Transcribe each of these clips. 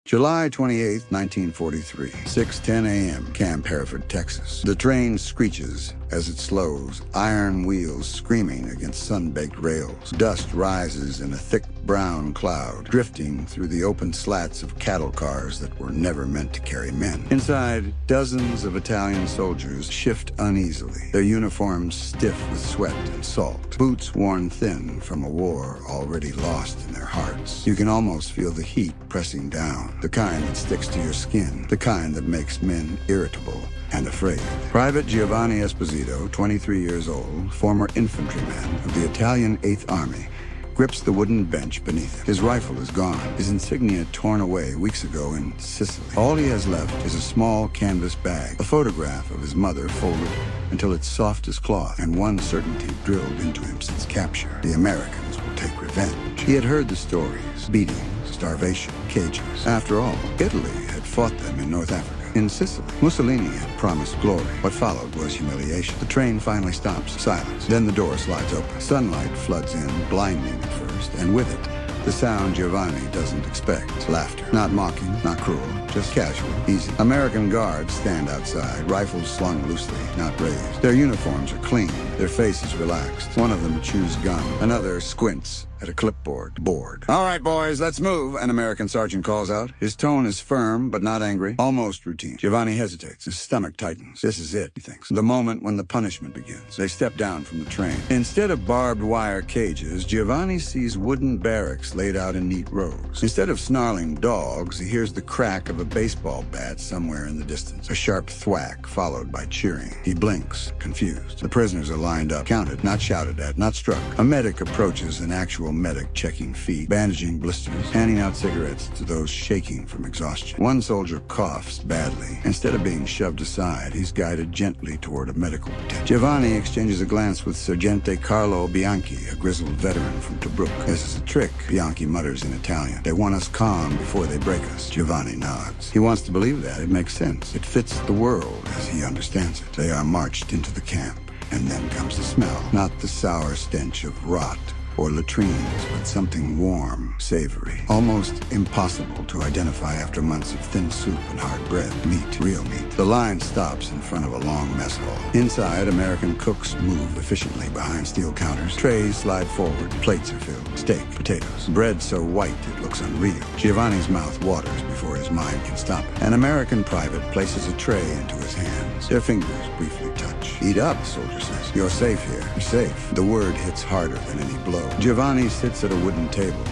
July 28, 1943, 6:10 a.m., Camp Hereford, Texas. The train screeches as it slows, iron wheels screaming against sun-baked rails. Dust rises in a thick brown cloud, drifting through the open slats of cattle cars that were never meant to carry men. Inside, dozens of Italian soldiers shift uneasily, their uniforms stiff with sweat and salt, boots worn thin from a war already lost in their hearts. You can almost feel the heat pressing down, the kind that sticks to your skin, the kind that makes men irritable and afraid. Private Giovanni Esposito, 23 years old, former infantryman of the Italian 8th Army, grips the wooden bench beneath him. His rifle is gone, his insignia torn away weeks ago in Sicily. All he has left is a small canvas bag, a photograph of his mother folded until it's soft as cloth, and one certainty drilled into him since capture: the Americans will take revenge. He had heard the stories: beatings, starvation, cages. After all, Italy had fought them in North Africa. In Sicily, Mussolini had promised glory. What followed was humiliation. The train finally stops. Silence. Then the door slides open. Sunlight floods in, blinding at first, and with it, the sound Giovanni doesn't expect. Laughter. Not mocking, not cruel, just casual, easy. American guards stand outside, rifles slung loosely, not raised. Their uniforms are clean, their faces relaxed. One of them chews gum. Another squints at a clipboard, bored. "All right, boys, let's move," an American sergeant calls out. His tone is firm, but not angry, almost routine. Giovanni hesitates. His stomach tightens. This is it, he thinks. The moment when the punishment begins. They step down from the train. Instead of barbed wire cages, Giovanni sees wooden barracks laid out in neat rows. Instead of snarling dogs, he hears the crack of a baseball bat somewhere in the distance. A sharp thwack, followed by cheering. He blinks, confused. The prisoners are lined up, counted, not shouted at, not struck. A medic approaches, an actual medic, checking feet, bandaging blisters, handing out cigarettes to those shaking from exhaustion. One soldier coughs badly. Instead of being shoved aside, he's guided gently toward a medical tent. Giovanni exchanges a glance with Sergeante Carlo Bianchi, a grizzled veteran from Tobruk. "This is a trick," Bianchi mutters in Italian. "They want us calm before they break us." Giovanni nods. He wants to believe that. It makes sense. It fits the world as he understands it. They are marched into the camp, and then comes the smell. Not the sour stench of rot or latrines, but something warm, savory, almost impossible to identify after months of thin soup and hard bread. Meat, real meat. The line stops in front of a long mess hall. Inside, American cooks move efficiently behind steel counters. Trays slide forward, plates are filled. Steak, potatoes, bread so white it looks unreal. Giovanni's mouth waters before his mind can stop it. An American private places a tray into his hands. Their fingers briefly touch. "Eat up," the soldier says. "You're safe here. You're safe." The word hits harder than any blow. Giovanni sits at a wooden table,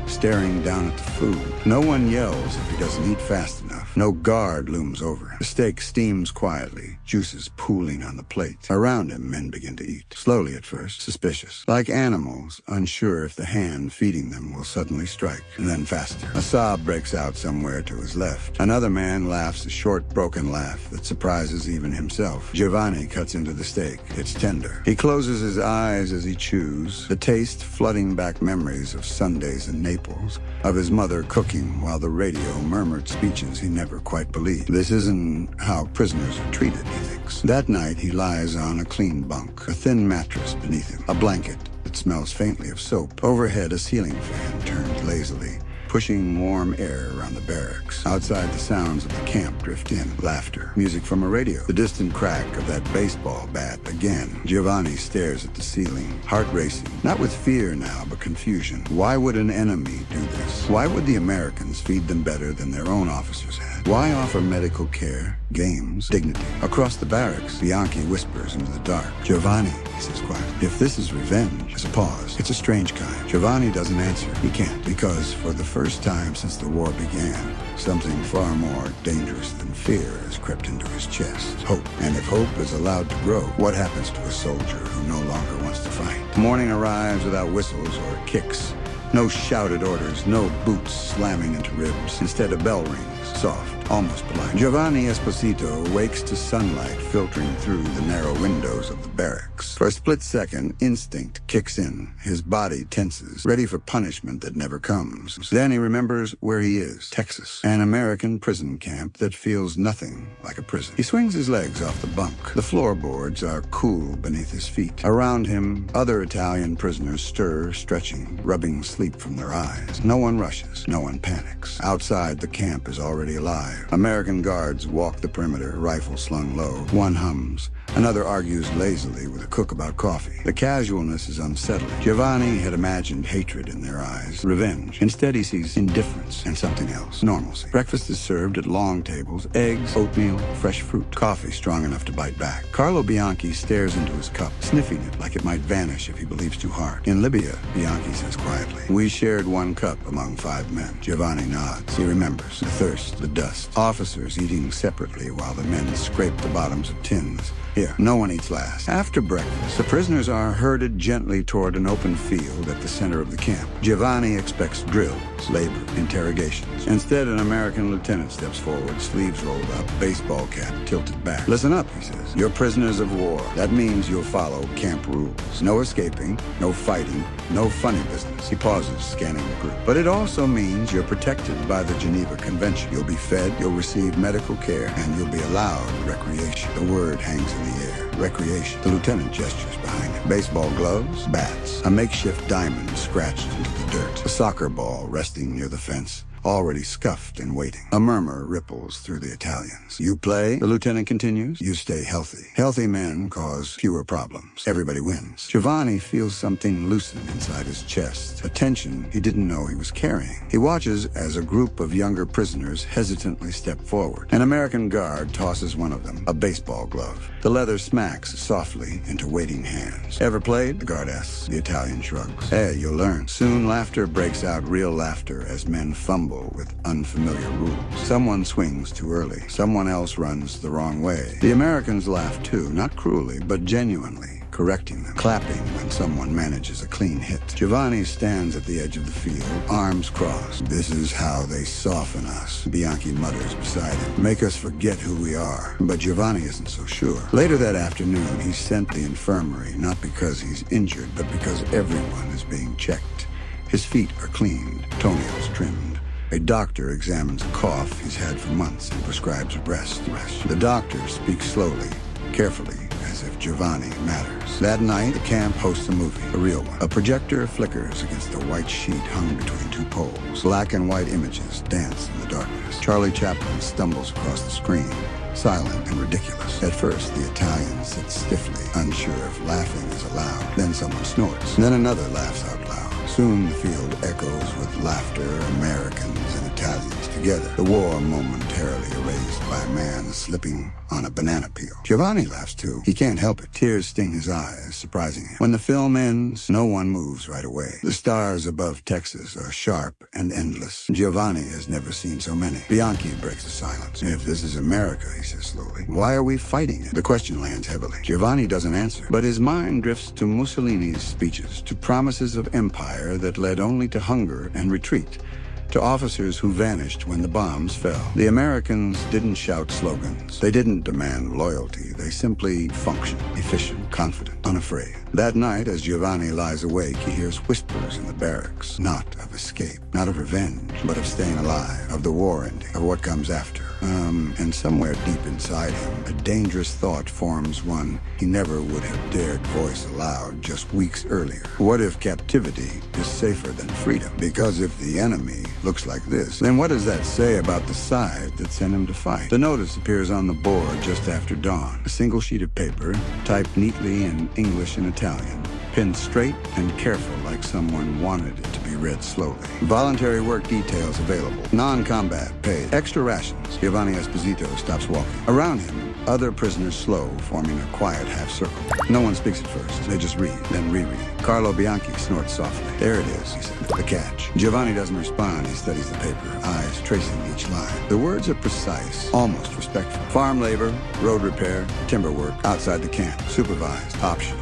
staring down at the food. No one yells if he doesn't eat fast enough. No guard looms over him. The steak steams quietly, juices pooling on the plate. Around him, men begin to eat. Slowly at first, suspicious. Like animals, unsure if the hand feeding them will suddenly strike, and then faster. A sob breaks out somewhere to his left. Another man laughs a short, broken laugh that surprises even himself. Giovanni cuts into the steak. It's tender. He closes his eyes as he chews, the taste flooding back memories of Sundays in Naples, of his mother cooking while the radio murmured speeches he never quite believed. This isn't how prisoners are treated, he thinks. That night, he lies on a clean bunk, a thin mattress beneath him, a blanket that smells faintly of soap. Overhead, a ceiling fan turns lazily, pushing warm air around the barracks. Outside, the sounds of the camp drift in. Laughter. Music from a radio. The distant crack of that baseball bat again. Giovanni stares at the ceiling, heart racing. Not with fear now, but confusion. Why would an enemy do this? Why would the Americans feed them better than their own officers had? Why offer medical care, games, dignity? Across the barracks, Bianchi whispers into the dark. "Giovanni," he says quietly. "If this is revenge," there's a pause. It's a strange kind. Giovanni doesn't answer. He can't, because for the first time since the war began, something far more dangerous than fear has crept into his chest. Hope. And if hope is allowed to grow, what happens to a soldier who no longer wants to fight? Morning arrives without whistles or kicks. No shouted orders, no boots slamming into ribs. Instead, a bell rings, soft, almost polite. Giovanni Esposito wakes to sunlight filtering through the narrow windows of the barracks. For a split second, instinct kicks in. His body tenses, ready for punishment that never comes. Then he remembers where he is. Texas. An American prison camp that feels nothing like a prison. He swings his legs off the bunk. The floorboards are cool beneath his feet. Around him, other Italian prisoners stir, stretching, rubbing sleeves. sleep from their eyes. No one rushes. No one panics. Outside, the camp is already alive. American guards walk the perimeter, rifles slung low. One hums. Another argues lazily with a cook about coffee. The casualness is unsettling. Giovanni had imagined hatred in their eyes, revenge. Instead, he sees indifference and something else, normalcy. Breakfast is served at long tables, eggs, oatmeal, fresh fruit, coffee strong enough to bite back. Carlo Bianchi stares into his cup, sniffing it like it might vanish if he believes too hard. In Libya, Bianchi says quietly, "We shared one cup among 5 men." Giovanni nods. He remembers the thirst, the dust. Officers eating separately while the men scrape the bottoms of tins. Here, no one eats last. After breakfast, the prisoners are herded gently toward an open field at the center of the camp. Giovanni expects drills, labor, interrogations. Instead, an American lieutenant steps forward, sleeves rolled up, baseball cap tilted back. "Listen up," he says. "You're prisoners of war. That means you'll follow camp rules. No escaping, no fighting, no funny business." He pauses, scanning the group. "But it also means you're protected by the Geneva Convention. You'll be fed, you'll receive medical care, and you'll be allowed recreation." The word hangs in the air. Recreation. The lieutenant gestures behind him. Baseball gloves, bats, a makeshift diamond scratched into the dirt, a soccer ball resting near the fence, already scuffed and waiting. A murmur ripples through the Italians. "You play," the lieutenant continues. "You stay healthy. Healthy men cause fewer problems. Everybody wins." Giovanni feels something loosen inside his chest, a tension he didn't know he was carrying. He watches as a group of younger prisoners hesitantly step forward. An American guard tosses one of them, a baseball glove. The leather smacks softly into waiting hands. "Ever played?" the guard asks. The Italian shrugs. "Hey, you'll learn." Soon laughter breaks out, real laughter, as men fumble with unfamiliar rules. Someone swings too early. Someone else runs the wrong way. The Americans laugh too, not cruelly, but genuinely, correcting them, clapping when someone manages a clean hit. Giovanni stands at the edge of the field, arms crossed. "This is how they soften us," Bianchi mutters beside him. "Make us forget who we are." But Giovanni isn't so sure. Later that afternoon, he's sent to the infirmary, not because he's injured, but because everyone is being checked. His feet are cleaned, toenails trimmed. A doctor examines a cough he's had for months and prescribes rest. The doctor speaks slowly, carefully, as if Giovanni matters. That night, the camp hosts a movie, a real one. A projector flickers against a white sheet hung between 2 poles. Black and white images dance in the darkness. Charlie Chaplin stumbles across the screen, silent and ridiculous. At first, the Italian sits stiffly, unsure if laughing is allowed. Then someone snorts. Then another laughs out loud. Soon the field echoes with laughter, Americans and Italians together. The war momentarily erased by a man slipping on a banana peel. Giovanni laughs too. He can't help it. Tears sting his eyes, surprising him. When the film ends, no one moves right away. The stars above Texas are sharp and endless. Giovanni has never seen so many. Bianchi breaks the silence. "If this is America," he says slowly, "why are we fighting it?" The question lands heavily. Giovanni doesn't answer, but his mind drifts to Mussolini's speeches, to promises of empire that led only to hunger and retreat, to officers who vanished when the bombs fell. The Americans didn't shout slogans. They didn't demand loyalty. They simply functioned, efficient, confident, unafraid. That night, as Giovanni lies awake, he hears whispers in the barracks, not of escape, not of revenge, but of staying alive, of the war ending, of what comes after. And somewhere deep inside him, a dangerous thought forms, one he never would have dared voice aloud just weeks earlier. What if captivity is safer than freedom? Because if the enemy looks like this, then what does that say about the side that sent him to fight? The notice appears on the board just after dawn. A single sheet of paper, typed neatly in English and Italian, pinned straight and careful like someone wanted it to be read slowly. Voluntary work details available. Non-combat paid. Extra rations. Giovanni Esposito stops walking. Around him, other prisoners slow, forming a quiet half circle. No one speaks at first. They just read, then reread. Carlo Bianchi snorts softly. "There it is," he said. "The catch." Giovanni doesn't respond. He studies the paper, eyes tracing each line. The words are precise, almost respectful. Farm labor, road repair, timber work, outside the camp, supervised, optional.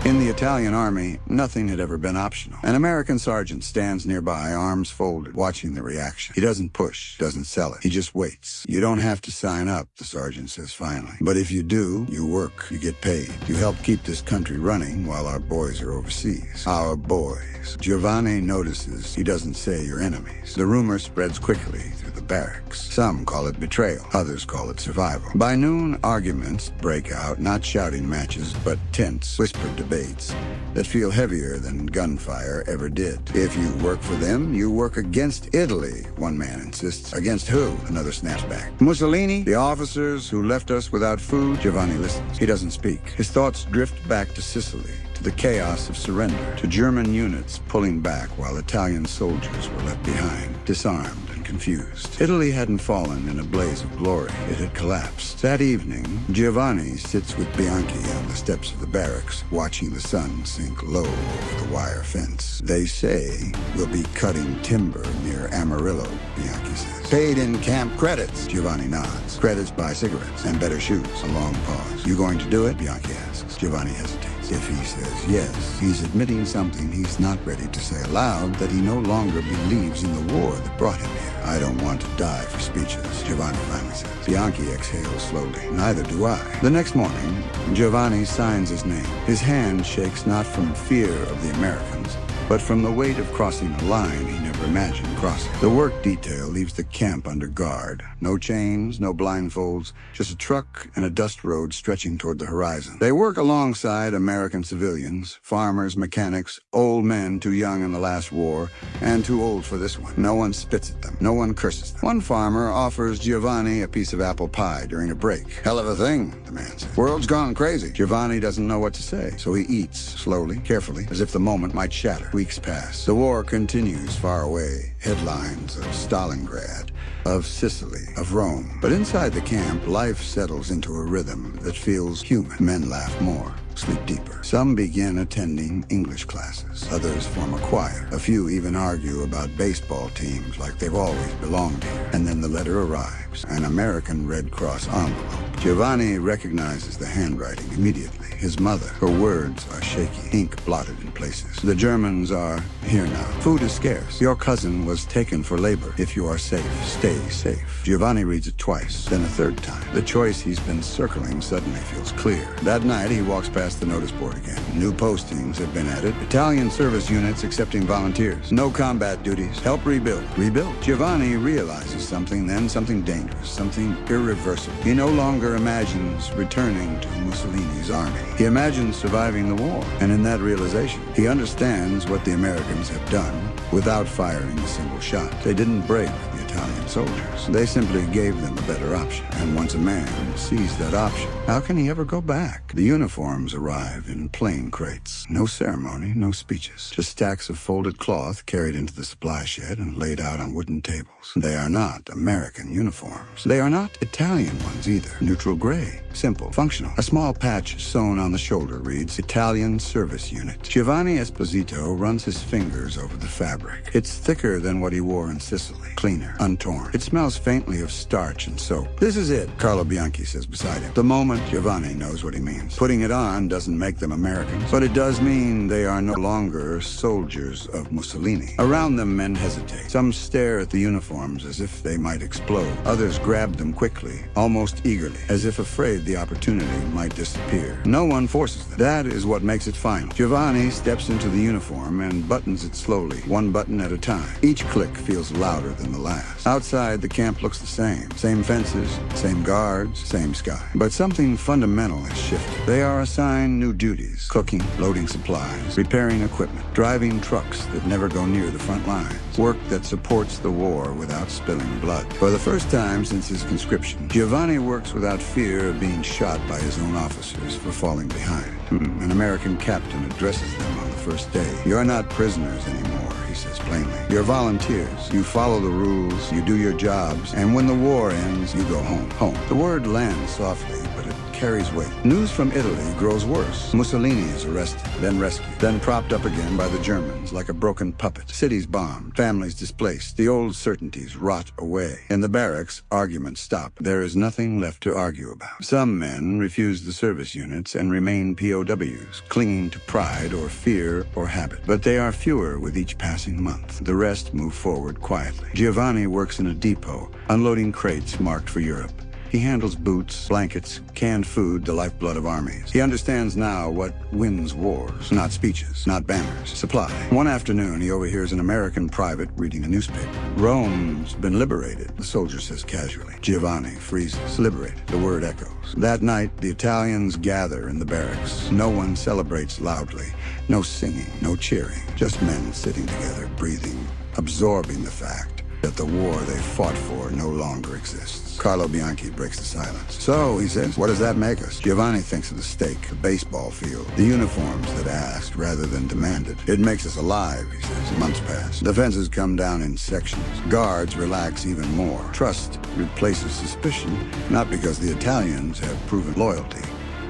In the Italian army, nothing had ever been optional. An American sergeant stands nearby, arms folded, watching the reaction. He doesn't push, doesn't sell it. He just waits. "You don't have to sign up," the sergeant says finally. "But if you do, you work, you get paid. You help keep this country running while our boys are overseas." Our boys. Giovanni notices he doesn't say your enemies. The rumor spreads quickly through the barracks. Some call it betrayal, others call it survival. By noon, arguments break out, not shouting matches, but tense, whispered debates that feel heavier than gunfire ever did. If you work for them, you work against Italy, one man insists. Against who? Another snaps back. Mussolini? The officers who left us without food? Giovanni listens. He doesn't speak. His thoughts drift back to Sicily, to the chaos of surrender, to German units pulling back while Italian soldiers were left behind, disarmed and confused. Italy hadn't fallen in a blaze of glory. It had collapsed. That evening, Giovanni sits with Bianchi on the steps of the barracks, watching the sun sink low over the wire fence. They say we'll be cutting timber near Amarillo, Bianchi says. Paid in camp credits, Giovanni nods. Credits buy cigarettes and better shoes. A long pause. You going to do it? Bianchi asks. Giovanni hesitates. If he says yes, he's admitting something he's not ready to say aloud, that he no longer believes in the war that brought him here. I don't want to die for speeches, Giovanni finally says. Bianchi exhales slowly. Neither do I. The next morning, Giovanni signs his name. His hand shakes not from fear of the Americans, but from the weight of crossing a line he never imagined crossing. The work detail leaves the camp under guard. No chains, no blindfolds, just a truck and a dust road stretching toward the horizon. They work alongside American civilians, farmers, mechanics, old men too young in the last war, and too old for this one. No one spits at them. No one curses them. One farmer offers Giovanni a piece of apple pie during a break. Hell of a thing, the man says. World's gone crazy. Giovanni doesn't know what to say, so he eats, slowly, carefully, as if the moment might shatter. Weeks pass. The war continues far away. Headlines of Stalingrad, of Sicily, of Rome. But inside the camp, life settles into a rhythm that feels human. Men laugh more, sleep deeper. Some begin attending English classes. Others form a choir. A few even argue about baseball teams like they've always belonged here. And then the letter arrives, an American Red Cross envelope. Giovanni recognizes the handwriting immediately. His mother. Her words are shaky, ink blotted in places. The Germans are here now. Food is scarce. Your cousin was taken for labor. If you are safe, stay safe. Giovanni reads it twice, then a third time. The choice he's been circling suddenly feels clear. That night, he walks past the notice board again. New postings have been added. Italian service units accepting volunteers. No combat duties. Help rebuild. Rebuild. Giovanni realizes something then, something dangerous, something irreversible. He no longer imagines returning to Mussolini's army. He imagines surviving the war, and in that realization, he understands what the Americans have done without firing a single shot. They didn't break the Italian soldiers. They simply gave them a better option. And once a man sees that option, how can he ever go back? The uniforms arrive in plain crates. No ceremony, no speeches. Just stacks of folded cloth carried into the supply shed and laid out on wooden tables. They are not American uniforms. They are not Italian ones either. Neutral gray. Simple. Functional. A small patch sewn on the shoulder reads, Italian Service Unit. Giovanni Esposito runs his fingers over the fabric. It's thicker than what he wore in Sicily. Cleaner. Untorn. It smells faintly of starch and soap. This is it, Carlo Bianchi says beside him. The moment, Giovanni knows what he means. Putting it on doesn't make them Americans, but it does mean they are no longer soldiers of Mussolini. Around them, men hesitate. Some stare at the uniforms as if they might explode. Others grab them quickly, almost eagerly, as if afraid the opportunity might disappear. No one forces them. That is what makes it final. Giovanni steps into the uniform and buttons it slowly, one button at a time. Each click feels louder than the last. Outside, the camp looks the same. Same fences, same guards, same sky. But something fundamental has shifted. They are assigned new duties. Cooking, loading supplies, repairing equipment, driving trucks that never go near the front lines. Work that supports the war without spilling blood. For the first time since his conscription, Giovanni works without fear of being shot by his own officers for falling behind. An American captain addresses them on the first day. You're not prisoners anymore, he says plainly. You're volunteers. You follow the rules, you do your jobs, and when the war ends, you go home. Home. The word lands softly, but it carries weight. News from Italy grows worse. Mussolini is arrested, then rescued, then propped up again by the Germans like a broken puppet. Cities bombed, families displaced, the old certainties rot away. In the barracks, arguments stop. There is nothing left to argue about. Some men refuse the service units and remain POWs, clinging to pride or fear or habit. But they are fewer with each passing month. The rest move forward quietly. Giovanni works in a depot, unloading crates marked for Europe. He handles boots, blankets, canned food, the lifeblood of armies. He understands now what wins wars, not speeches, not banners, supply. One afternoon, he overhears an American private reading a newspaper. Rome's been liberated, the soldier says casually. Giovanni freezes. Liberated, the word echoes. That night, the Italians gather in the barracks. No one celebrates loudly. No singing, no cheering. Just men sitting together, breathing, absorbing the fact that the war they fought for no longer exists. Carlo Bianchi breaks the silence. So, he says, what does that make us? Giovanni thinks of the stake, the baseball field, the uniforms that asked rather than demanded. It makes us alive, he says. Months pass. Defenses come down in sections. Guards relax even more. Trust replaces suspicion, not because the Italians have proven loyalty,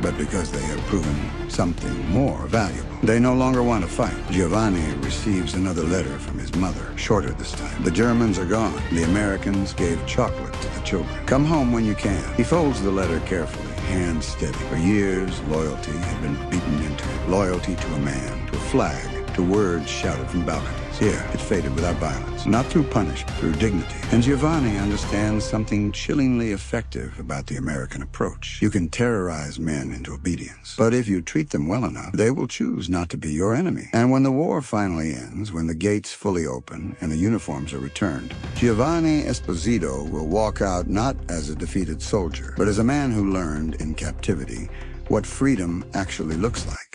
but because they have proven something more valuable. They no longer want to fight. Giovanni receives another letter from his mother, shorter this time. The Germans are gone. The Americans gave chocolate to the children. Come home when you can. He folds the letter carefully, hands steady. For years, loyalty had been beaten into him. Loyalty to a man, to a flag, to words shouted from balconies. Here, it faded without violence, not through punishment, through dignity. And Giovanni understands something chillingly effective about the American approach. You can terrorize men into obedience, but if you treat them well enough, they will choose not to be your enemy. And when the war finally ends, when the gates fully open and the uniforms are returned, Giovanni Esposito will walk out not as a defeated soldier, but as a man who learned in captivity what freedom actually looks like.